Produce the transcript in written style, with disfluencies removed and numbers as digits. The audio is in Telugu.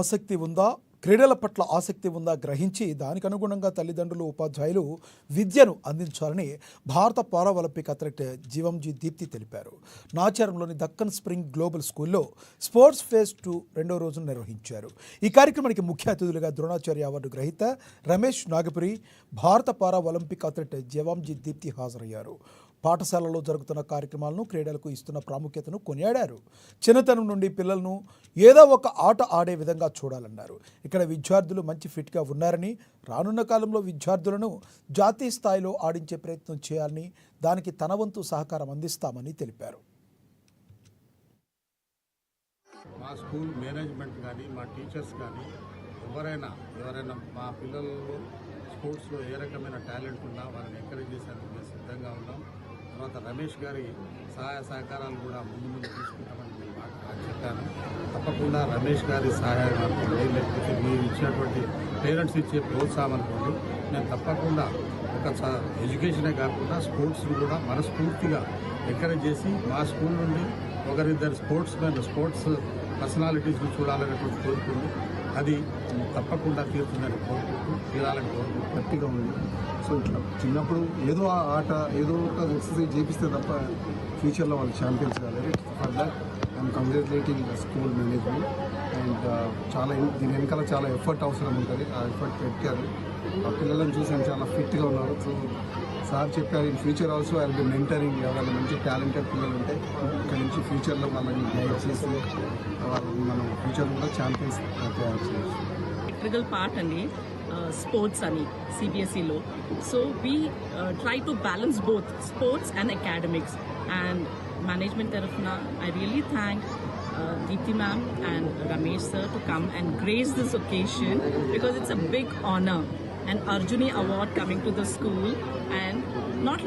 ఆసక్తి ఉందా, క్రీడల పట్ల ఆసక్తి ఉందా గ్రహించి దానికి అనుగుణంగా తల్లిదండ్రులు, ఉపాధ్యాయులు విద్యను అందించాలని భారత పారా ఒలింపిక్ అథ్లెట్ జీవంజీ దీప్తి తెలిపారు. నాచారంలోని దక్కన్ స్ప్రింగ్ గ్లోబల్ స్కూల్లో స్పోర్ట్స్ ఫేజ్ 2 రెండో రోజున నిర్వహించారు. ఈ కార్యక్రమానికి ముఖ్య అతిథులుగా ద్రోణాచార్య అవార్డు గ్రహీత రమేష్ నాగపురి, భారత పారా ఒలింపిక్ అథ్లెట్ జీవంజీ దీప్తి హాజరయ్యారు. పాఠశాలలో జరుగుతున్న కార్యక్రమాలను, క్రీడలకు ఇస్తున్న ప్రాముఖ్యతను కొనియాడారు. చిన్నతనం నుండి పిల్లలను ఏదో ఒక ఆట ఆడే విధంగా చూడాలన్నారు. ఇక్కడ విద్యార్థులు మంచి ఫిట్గా ఉన్నారని, రానున్న కాలంలో విద్యార్థులను జాతీయ స్థాయిలో ఆడించే ప్రయత్నం చేయాలని, దానికి తన వంతు సహకారం అందిస్తామని తెలిపారు. మా స్కూల్ మేనేజ్మెంట్ కానీ, మా టీచర్స్ కానీ ఎవరైనా మా పిల్లల్లో స్పోర్ట్స్లో ఏ రకమైన టాలెంట్ ఉన్నా వాళ్ళని ఎంకరేజ్ చేసేందుకు మేము సిద్ధంగా ఉన్నాం. తర్వాత రమేష్ గారి సహాయ సహకారాలు కూడా ముందు తీసుకుంటామని నేను చెప్పాను. తప్పకుండా రమేష్ గారి సహాయం అనుకోండి, లేకపోతే మీరు ఇచ్చినటువంటి పేరెంట్స్ ఇచ్చే ప్రోత్సాహం అనుకోండి, నేను తప్పకుండా ఒక ఎడ్యుకేషనే కాకుండా స్పోర్ట్స్ని కూడా మనస్ఫూర్తిగా ఎంకరేజ్ చేసి మా స్కూల్ నుండి ఒకరిద్దరు స్పోర్ట్స్ పర్సనాలిటీస్ని చూడాలనేటువంటి కోరుకుంది. అది తప్పకుండా తీరుతుందని కోరుకుంటూ తీరాలని కోరుకుంటూ గట్టిగా ఉంది. సో ఇట్లా చిన్నప్పుడు ఏదో ఆ ఆట ఏదో ఒక ఎక్సర్సైజ్ చేపిస్తే తప్ప ఫ్యూచర్లో వాళ్ళు ఛాంపియన్స్ కాలేదు. For that I'm congratulating school management. And చాలా దీని వెనకాల చాలా ఎఫర్ట్ అవసరం ఉంటుంది. ఆ ఎఫర్ట్ పెట్టారు. ఆ పిల్లలను చూసి చాలా ఫిట్గా ఉన్నారు. సో సార్ చెప్పారు, in future also I will be mentoring. ఎవరైనా మంచి టాలెంటెడ్ పిల్లలు ఉంటే ఇక్కడ నుంచి ఫ్యూచర్లో వాళ్ళని గైడ్ చేసి మనం ఫ్యూచర్ కూడా ఛాంపియన్స్ తయారు చేయొచ్చు. ఇంటిగ్రల్ పార్ట్ అండి స్పోర్ట్స్ అని CBSEలో. So we try to balance both sports and academics. And management తరఫున I really thank Deepthi ma'am and Ramesh sir to come and grace this occasion because it's a big honor, an Arjuni award coming to the school, and not